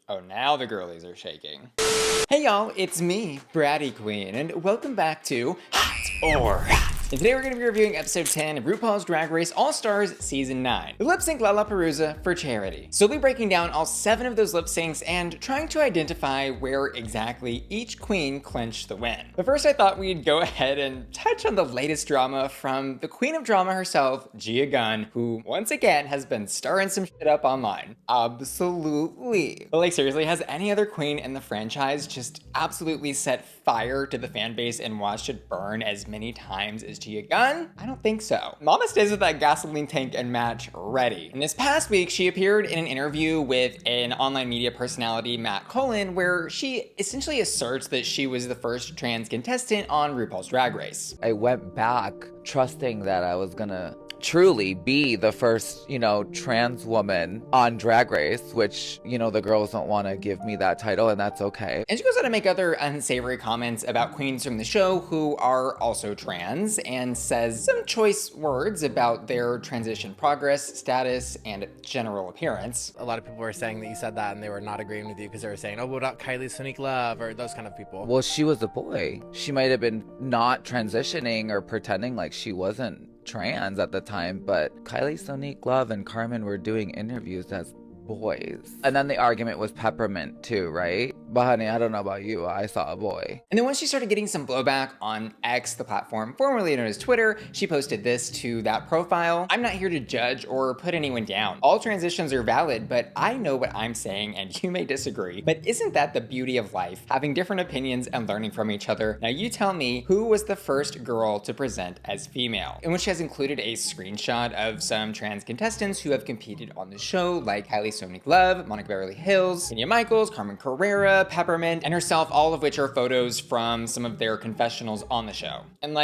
Oh, now the girlies are shaking. Hey y'all, it's me, Bratty Queen, and welcome back to Hot or Hot. And today we're going to be reviewing episode 10 of RuPaul's Drag Race All-Stars Season 9, the Lipsync Lalaparuza for Charity. So we'll be breaking down all 7 of those lip syncs and trying to identify where exactly each queen clinched the win. But first I thought we'd go ahead and touch on the latest drama from the queen of drama herself, Gia Gunn, who once again has been stirring some shit up online. Absolutely. But like seriously, has any other queen in the franchise just absolutely set fire to the fan base and watched it burn as many times as Gia Gunn? I don't think so. Mama stays with that gasoline tank and match ready. And this past week, she appeared in an interview with an online media personality, Matt Cullen, where she essentially asserts that she was the first trans contestant on RuPaul's Drag Race. I went back trusting that I was gonna truly be the first, trans woman on Drag Race, which, the girls don't want to give me that title, and that's okay. And she goes on to make other unsavory comments about queens from the show who are also trans, and says some choice words about their transition progress, status, and general appearance. A lot of people were saying that you said that and they were not agreeing with you because they were saying, oh, what about Kylie Sonique Love, or those kind of people. Well, she was a boy. She might have been not transitioning or pretending like she wasn't trans at the time, but Kylie Sonique Love and Carmen were doing interviews as boys. And then the argument was Peppermint too, right? But honey, I don't know about you, I saw a boy. And then once she started getting some blowback on X, the platform formerly known as Twitter, she posted this to that profile. I'm not here to judge or put anyone down. All transitions are valid, but I know what I'm saying and you may disagree. But isn't that the beauty of life? Having different opinions and learning from each other. Now you tell me, who was the first girl to present as female? In which she has included a screenshot of some trans contestants who have competed on the show, like Kylie Sonique Love, Monica Beverly Hills, VanMicheals, Carmen Carrera, Peppermint, and herself, all of which are photos from some of their confessionals on the show. And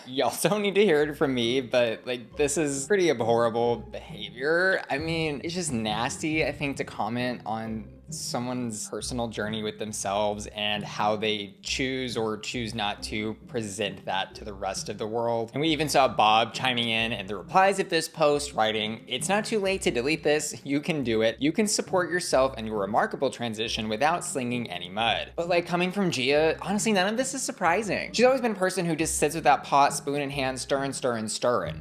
y'all don't need to hear it from me, but this is pretty abhorrible behavior. I mean, it's just nasty, I think, to comment on someone's personal journey with themselves and how they choose or choose not to present that to the rest of the world. And we even saw Bob chiming in the replies of this post, writing, "It's not too late to delete this. You can do it. You can support yourself and your remarkable transition without slinging any mud." But coming from Gia, honestly, none of this is surprising. She's always been a person who just sits with that pot, spoon in hand, stirring.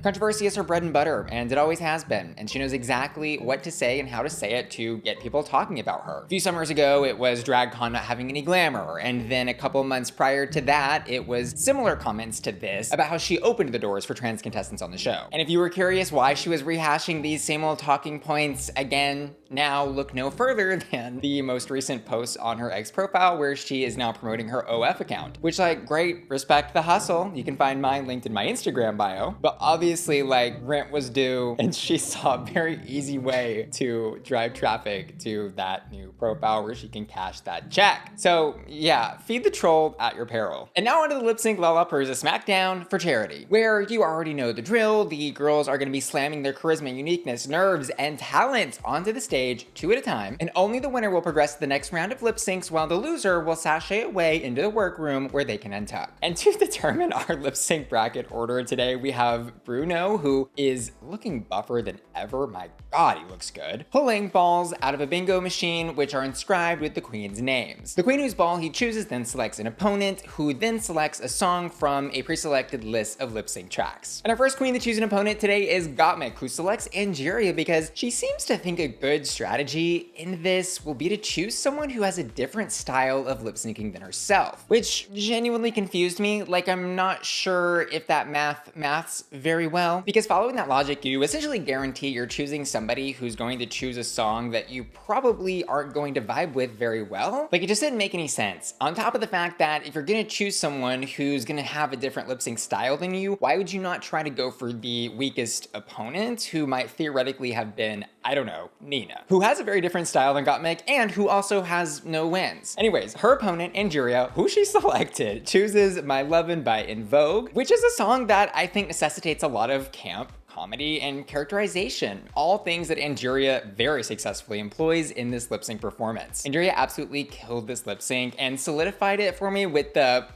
Controversy is her bread and butter, and it always has been. And she knows exactly what to say and how to say it to get people talking about her. A few summers ago, it was DragCon not having any glamour, and then a couple months prior to that, it was similar comments to this about how she opened the doors for trans contestants on the show. And if you were curious why she was rehashing these same old talking points again, now look no further than the most recent post on her X profile where she is now promoting her OF account, which great, respect the hustle. You can find mine linked in my Instagram bio, but obviously rent was due and she saw a very easy way to drive traffic to that new profile where she can cash that check. So yeah, feed the troll at your peril. And now onto the Lipsync Lalaparuza Smackdown for Charity, where you already know the drill. The girls are going to be slamming their charisma, uniqueness, nerves, and talent onto the stage 2 at a time, and only the winner will progress to the next round of lip syncs, while the loser will sashay away into the workroom where they can untuck. And to determine our lip sync bracket order today, we have Bruno, who is looking buffer than ever. My God, he looks good. Pulling balls out of a bingo machine, which are inscribed with the queen's names. The queen whose ball he chooses then selects an opponent, who then selects a song from a pre-selected list of lip sync tracks. And our first queen to choose an opponent today is Gottmik, who selects Angeria because she seems to think a good strategy in this will be to choose someone who has a different style of lip syncing than herself, which genuinely confused me. I'm not sure if that maths very well, because following that logic, you essentially guarantee you're choosing somebody who's going to choose a song that you probably aren't going to vibe with very well. It just didn't make any sense. On top of the fact that if you're gonna choose someone who's gonna have a different lip sync style than you, why would you not try to go for the weakest opponent who might theoretically have been, I don't know, Nina, who has a very different style than Gottmik and who also has no wins. Anyways, her opponent, Angeria, who she selected, chooses My Lovin' by In Vogue, which is a song that I think necessitates a lot of camp comedy, and characterization. All things that Angeria very successfully employs in this lip sync performance. Angeria absolutely killed this lip sync and solidified it for me with the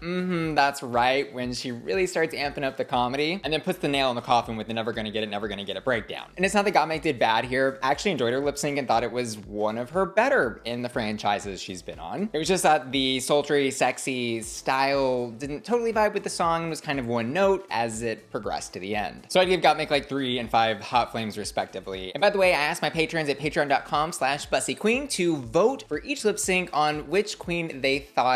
that's right when she really starts amping up the comedy and then puts the nail in the coffin with the never gonna get it breakdown. And it's not that Gottmik did bad here. I actually enjoyed her lip sync and thought it was one of her better in the franchises she's been on. It was just that the sultry, sexy style didn't totally vibe with the song and was kind of one note as it progressed to the end. So I'd give Gottmik like 3 and 5 hot flames respectively. And by the way, I asked my patrons at patreon.com/bussyqueen to vote for each lip sync on which queen they thought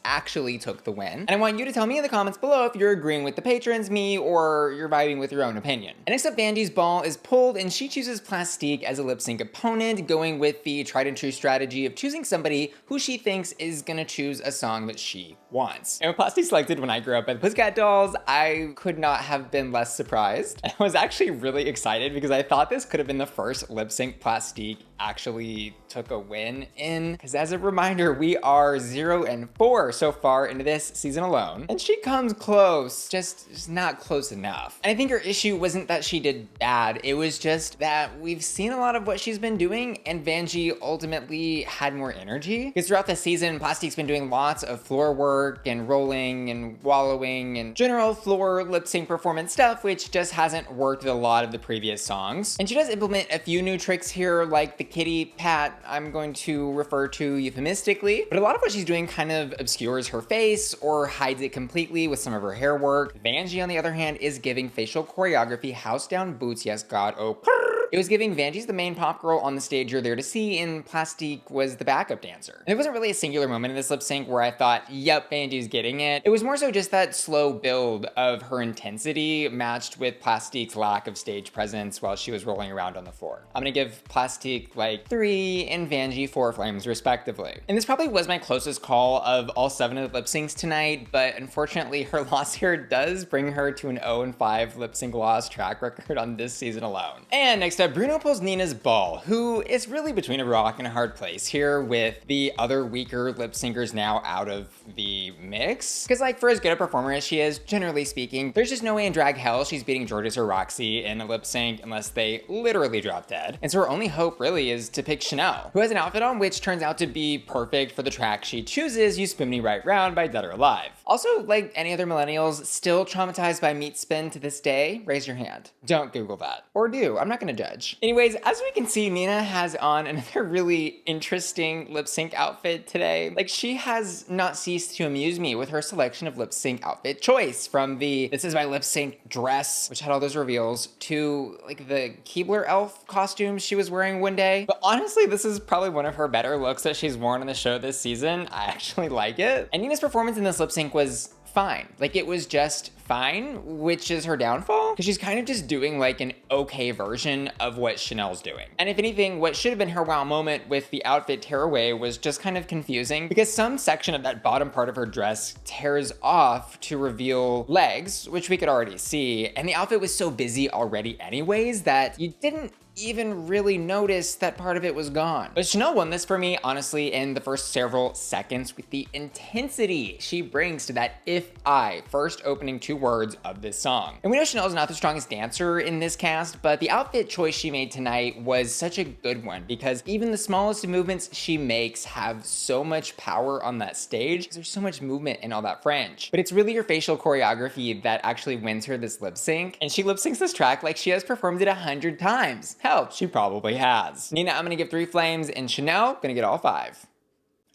actually took the win. And I want you to tell me in the comments below if you're agreeing with the patrons, me, or you're vibing with your own opinion. And next up, Vanjie's ball is pulled and she chooses Plastique as a lip sync opponent, going with the tried and true strategy of choosing somebody who she thinks is gonna choose a song that she wants. And when Plastique selected When I Grew Up by the Pussycat Dolls, I could not have been less surprised. I was actually really excited because I thought this could have been the first lip sync Plastique actually took a win in, because as a reminder, we are 0 and 4 so far into this season alone, and she comes close, just not close enough. And I think her issue wasn't that she did bad, it was just that we've seen a lot of what she's been doing, and Vanjie ultimately had more energy. Because throughout the season, Plastique's been doing lots of floor work and rolling and wallowing and general floor lip sync performance stuff, which just hasn't worked with a lot of the previous songs. And she does implement a few new tricks here, like the kitty pat I'm going to refer to euphemistically, but a lot of what she's doing kind of obscures her face or hides it completely with some of her hair work. Vanjie, on the other hand, is giving facial choreography house down boots, yes god, oh purr. It was giving Vanjie's the main pop girl on the stage you're there to see, and Plastique was the backup dancer. And there wasn't really a singular moment in this lip sync where I thought, yep, Vanjie's getting it. It was more so just that slow build of her intensity matched with Plastique's lack of stage presence while she was rolling around on the floor. I'm gonna give Plastique like 3 and Vanjie 4 flames respectively. And this probably was my closest call of all 7 of the lip syncs tonight, but unfortunately her loss here does bring her to an 0 and 5 lip sync loss track record on this season alone. And next up, Bruno pulls Nina's ball, who is really between a rock and a hard place here with the other weaker lip syncers now out of the mix. Because like for as good a performer as she is, generally speaking, there's just no way in drag hell she's beating Jorgeous or Roxxxy in a lip sync unless they literally drop dead. And so her only hope really is to pick Shannel, who has an outfit on which turns out to be perfect for the track she chooses, You Spin Me Right Round by Dead or Alive. Also, like any other millennials still traumatized by meat spin to this day, raise your hand. Don't Google that. Or do, I'm not gonna judge. Anyways, as we can see, Nina has on another really interesting lip sync outfit today. Like, she has not ceased to amuse me with her selection of lip sync outfit choice, from the "this is my lip sync dress," which had all those reveals, to like the Keebler elf costume she was wearing one day. But honestly, this is probably one of her better looks that she's worn on the show this season. I actually like it. And Nina's performance in this lip sync was fine. Like, it was just fine, which is her downfall, because she's kind of just doing like an okay version of what Shannel's doing. And if anything, what should have been her wow moment with the outfit tearaway was just kind of confusing, because some section of that bottom part of her dress tears off to reveal legs, which we could already see, and the outfit was so busy already anyways that you didn't even really notice that part of it was gone. But Shannel won this for me, honestly, in the first several seconds with the intensity she brings to that "if I" first opening 2 words of this song. And we know Shannel's not the strongest dancer in this cast, but the outfit choice she made tonight was such a good one, because even the smallest of movements she makes have so much power on that stage, because there's so much movement in all that French. But it's really her facial choreography that actually wins her this lip sync, and she lip syncs this track like she has performed it 100 times. Hell, she probably has. Nina, I'm gonna give 3 flames, and Shannel, gonna get all 5.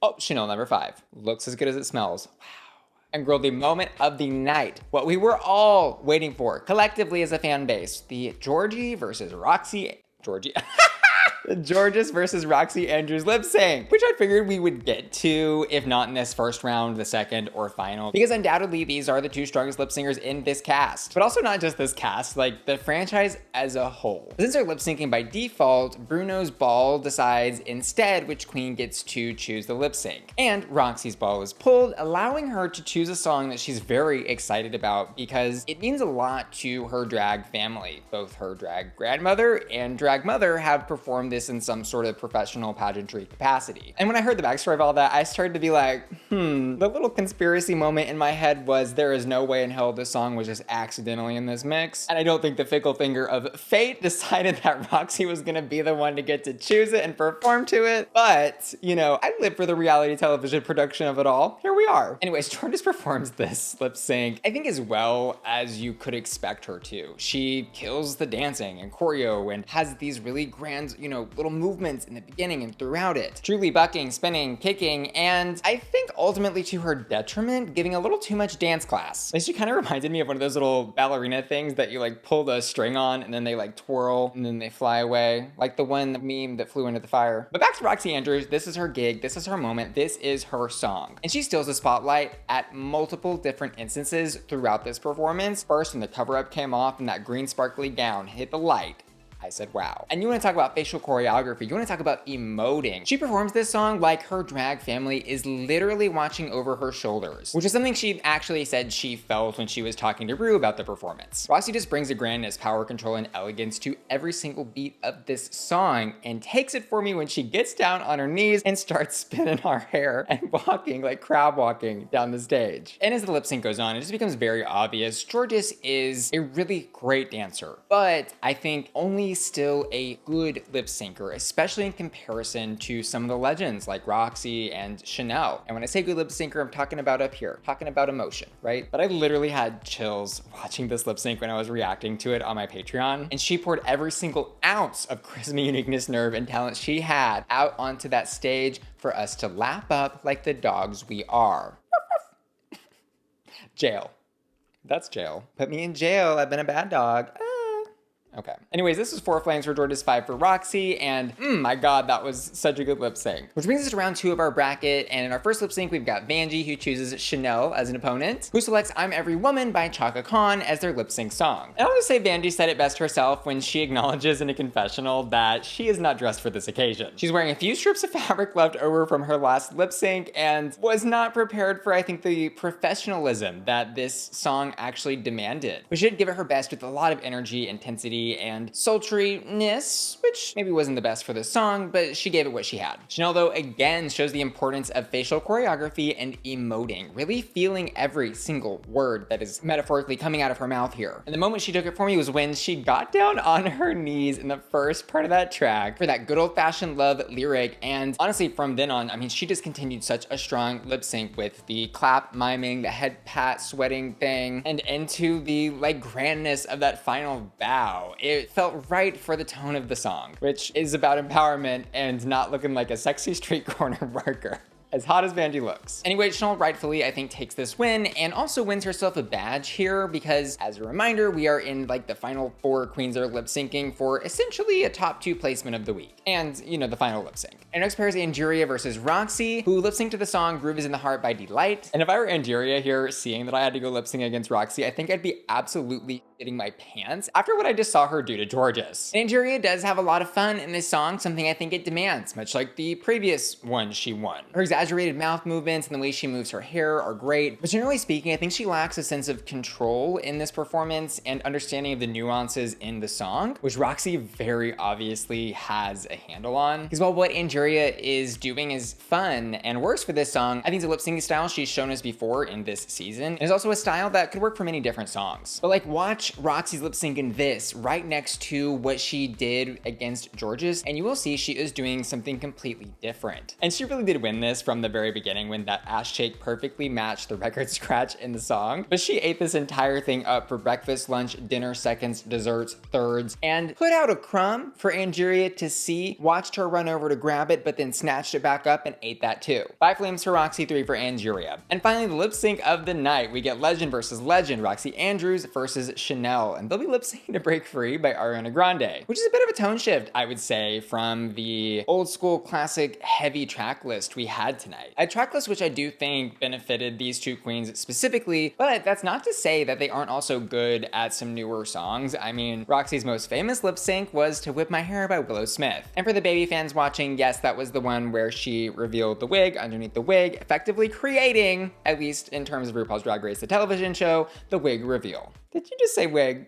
Oh, Shannel number 5. Looks as good as it smells. Wow. And girl, the moment of the night, what we were all waiting for collectively as a fan base, the Georgie versus Roxxxy, Jorgeous versus Roxxxy Andrews lip sync, which I figured we would get to, if not in this first round, the second or final, because undoubtedly these are the 2 strongest lip singers in this cast, but also not just this cast, like the franchise as a whole. Since they're lip syncing by default, Bruno's ball decides instead which queen gets to choose the lip sync, and Roxxxy's ball is pulled, allowing her to choose a song that she's very excited about because it means a lot to her drag family. Both her drag grandmother and drag mother have performed this in some sort of professional pageantry capacity. And when I heard the backstory of all that, I started to be like, the little conspiracy moment in my head was there is no way in hell this song was just accidentally in this mix. And I don't think the fickle finger of fate decided that Roxxxy was gonna be the one to get to choose it and perform to it. But, you know, I live for the reality television production of it all. Here we are. Anyways, Jorgeous performs this lip sync, I think, as well as you could expect her to. She kills the dancing and choreo and has these really grand, you know, little movements in the beginning and throughout it. Truly bucking, spinning, kicking, and I think ultimately to her detriment, giving a little too much dance class. Like, she kind of reminded me of one of those little ballerina things that you like pull the string on and then they like twirl and then they fly away. Like the one meme that flew into the fire. But back to Roxxxy Andrews, this is her gig, this is her moment, this is her song. And she steals the spotlight at multiple different instances throughout this performance. First, when the cover-up came off and that green sparkly gown hit the light, I said, wow. And you wanna talk about facial choreography, you wanna talk about emoting. She performs this song like her drag family is literally watching over her shoulders, which is something she actually said she felt when she was talking to Ru about the performance. Roxxxy just brings a grandness, power, control, and elegance to every single beat of this song and takes it for me when she gets down on her knees and starts spinning her hair and walking, like crab walking down the stage. And as the lip sync goes on, it just becomes very obvious Jorgeous is a really great dancer, but I think only still a good lip syncer, especially in comparison to some of the legends like Roxxxy and Shannel. And when I say good lip syncer, I'm talking about up here, talking about emotion, right? But I literally had chills watching this lip sync when I was reacting to it on my Patreon. And she poured every single ounce of charisma, uniqueness, nerve, and talent she had out onto that stage for us to lap up like the dogs we are. Jail. That's jail. Put me in jail. I've been a bad dog. Okay. Anyways, this is 4 flames for Jorgeous, 5 for Roxxxy, and my god, that was such a good lip sync. Which brings us to round 2 of our bracket, and in our first lip sync, we've got Vanjie, who chooses Shannel as an opponent, who selects I'm Every Woman by Chaka as their lip sync song. And I'll just say Vanjie said it best herself when she acknowledges in a confessional that she is not dressed for this occasion. She's wearing a few strips of fabric left over from her last lip sync and was not prepared for, I think, the professionalism that this song actually demanded. But she did give it her best with a lot of energy, intensity, and sultriness, which maybe wasn't the best for this song, but she gave it what she had. Shannel, though, again shows the importance of facial choreography and emoting, really feeling every single word that is metaphorically coming out of her mouth here. And the moment she took it for me was when she got down on her knees in the first part of that track for that good old-fashioned love lyric, and honestly, from then on, I mean, she just continued such a strong lip sync with the clap miming, the head pat sweating thing, and into the like grandness of that final bow. It felt right for the tone of the song, which is about empowerment and not looking like a sexy street corner worker. As hot as Vanjie looks. Anyway, Shannel rightfully, I think, takes this win and also wins herself a badge here because, as a reminder, we are in like the final 4 queens are lip syncing for essentially a top 2 placement of the week. And, you know, the final lip sync. Our next pair is Angeria versus Roxxxy, who lip synced to the song Groove is in the Heart by Dee-Lite. And if I were Angeria here, seeing that I had to go lip sync against Roxxxy, I think I'd be absolutely shitting my pants after what I just saw her do to Jorgeous. And Angeria does have a lot of fun in this song, something I think it demands, much like the previous one she won. Her exaggerated mouth movements and the way she moves her hair are great, but generally speaking, I think she lacks a sense of control in this performance and understanding of the nuances in the song, which Roxxxy very obviously has a handle on. Because while what Angeria is doing is fun and works for this song, I think the lip syncing style she's shown us before in this season is also a style that could work for many different songs. But like, watch Roxxxy's lip sync in this right next to what she did against Jorgeous, and you will see she is doing something completely different. And she really did win this from the very beginning when that ass shake perfectly matched the record scratch in the song. But she ate this entire thing up for breakfast, lunch, dinner, seconds, desserts, thirds, and put out a crumb for Angeria to see, watched her run over to grab it, but then snatched it back up and ate that too. 5 flames for Roxxxy, 3 for Angeria. And finally, the lip sync of the night. We get Legend versus Legend, Roxxxy Andrews versus Shannel, and they'll be lip syncing to Break Free by Ariana Grande, which is a bit of a tone shift, I would say, from the old school classic heavy track list we had tonight. A track list which I do think benefited these 2 queens specifically, but that's not to say that they aren't also good at some newer songs. I mean, Roxxxy's most famous lip sync was to Whip My Hair by Willow Smith. And for the baby fans watching, yes, that was the one where she revealed the wig underneath the wig, effectively creating, at least in terms of RuPaul's Drag Race, the television show, the wig reveal. Did you just say wig?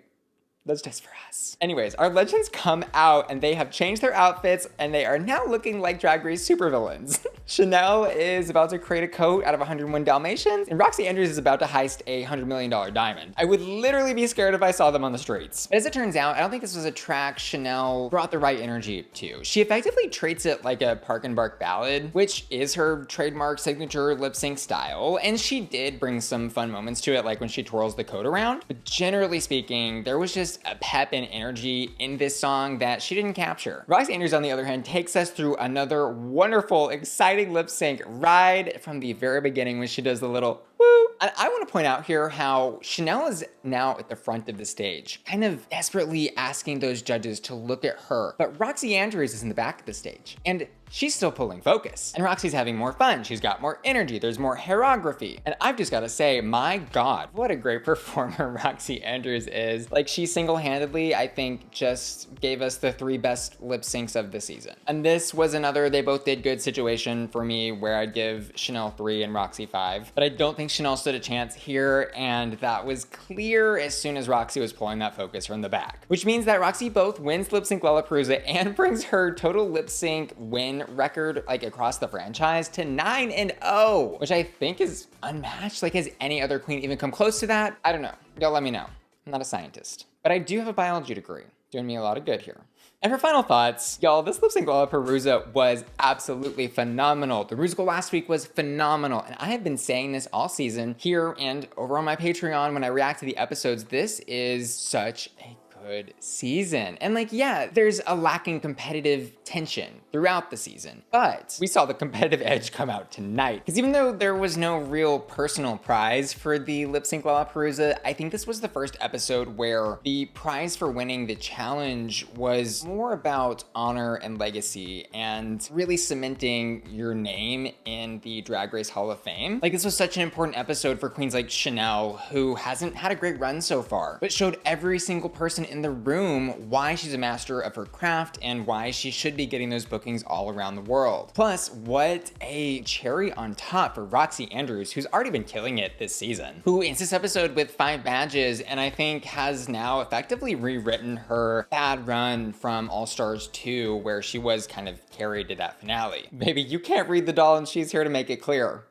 That's just for us. Anyways, our legends come out and they have changed their outfits and they are now looking like Drag Race supervillains. Shannel is about to create a coat out of 101 Dalmatians, and Roxxxy Andrews is about to heist a $100 million diamond. I would literally be scared if I saw them on the streets. But as it turns out, I don't think this was a track Shannel brought the right energy to. She effectively treats it like a Park and Bark ballad, which is her trademark signature lip sync style, and she did bring some fun moments to it, like when she twirls the coat around. But generally speaking, there was just a pep and energy in this song that she didn't capture. Roxxxy Andrews, on the other hand, takes us through another wonderful, exciting lip sync ride from the very beginning when she does the little woo. And I want to point out here how Shannel is now at the front of the stage, kind of desperately asking those judges to look at her. But Roxxxy Andrews is in the back of the stage, and she's still pulling focus. And Roxxxy's having more fun. She's got more energy. There's more choreography. And I've just got to say, my God, what a great performer Roxxxy Andrews is. Like, she single-handedly, I think, just gave us the 3 best lip syncs of the season. And this was another they both did good situation for me where I'd give Shannel 3 and Roxxxy 5. But I don't think Shannel stood a chance here, and that was clear as soon as Roxxxy was pulling that focus from the back. Which means that Roxxxy both wins Lipsync Lalaparuza and brings her total lip sync win record, like, across the franchise to 9-0, which I think is unmatched. Like, has any other queen even come close to that? I don't know. Y'all let me know. I'm not a scientist, but I do have a biology degree, doing me a lot of good here. And for final thoughts, y'all, this Lipsync Lalaparuza was absolutely phenomenal. The musical last week was phenomenal, and I have been saying this all season here and over on my Patreon when I react to the episodes. This is such a good season. And like, yeah, there's a lacking competitive tension throughout the season, but we saw the competitive edge come out tonight. Because even though there was no real personal prize for the Lipsync Lalaparuza, I think this was the first episode where the prize for winning the challenge was more about honor and legacy and really cementing your name in the Drag Race Hall of Fame. Like, this was such an important episode for queens like Shannel, who hasn't had a great run so far, but showed every single person in the room why she's a master of her craft and why she should be getting those bookings all around the world. Plus, what a cherry on top for Roxxxy Andrews, who's already been killing it this season, who ends this episode with 5 badges and I think has now effectively rewritten her bad run from All Stars 2, where she was kind of carried to that finale. Baby, you can't read the doll and she's here to make it clear.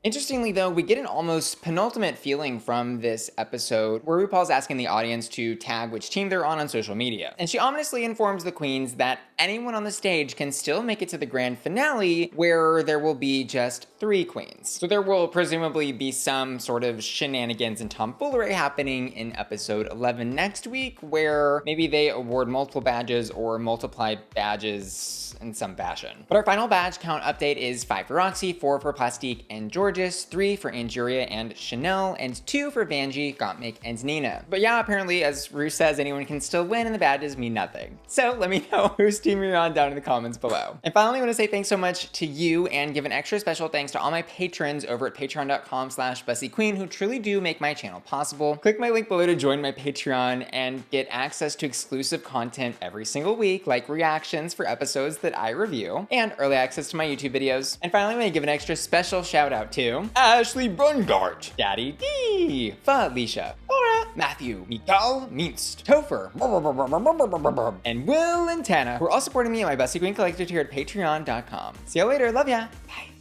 Interestingly though, we get an almost penultimate feeling from this episode where Rupaul's asking the audience to tag which team they're on social media. And she ominously informs the queens that anyone on the stage can still make it to the grand finale, where there will be just 3 queens. So there will presumably be some sort of shenanigans and tomfoolery happening in episode 11 next week, where maybe they award multiple badges or multiply badges in some fashion. But our final badge count update is 5 for Roxxxy, 4 for Plastique and Jorgeous, 3 for Angeria and Shannel, and 2 for Vanjie, Gottmik, and Nina. But yeah, apparently, as Ru says, anyone can still win and the badges mean nothing. So let me know whose team you're on down in the comments below. And finally, I want to say thanks so much to you and give an extra special thanks to all my patrons over at patreon.com/BussyQueen who truly do make my channel possible. Click my link below to join my Patreon and get access to exclusive content every single week, like reactions for episodes that I review, and early access to my YouTube videos. And finally, I'm going to give an extra special shout out to Ashley Brungart, Daddy D, Felicia, Laura, Matthew, Mikael, Minst, Topher, and Will and Tana, who are all supporting me and my Bussy Queen Collective here at patreon.com. See you later. Love ya. Bye.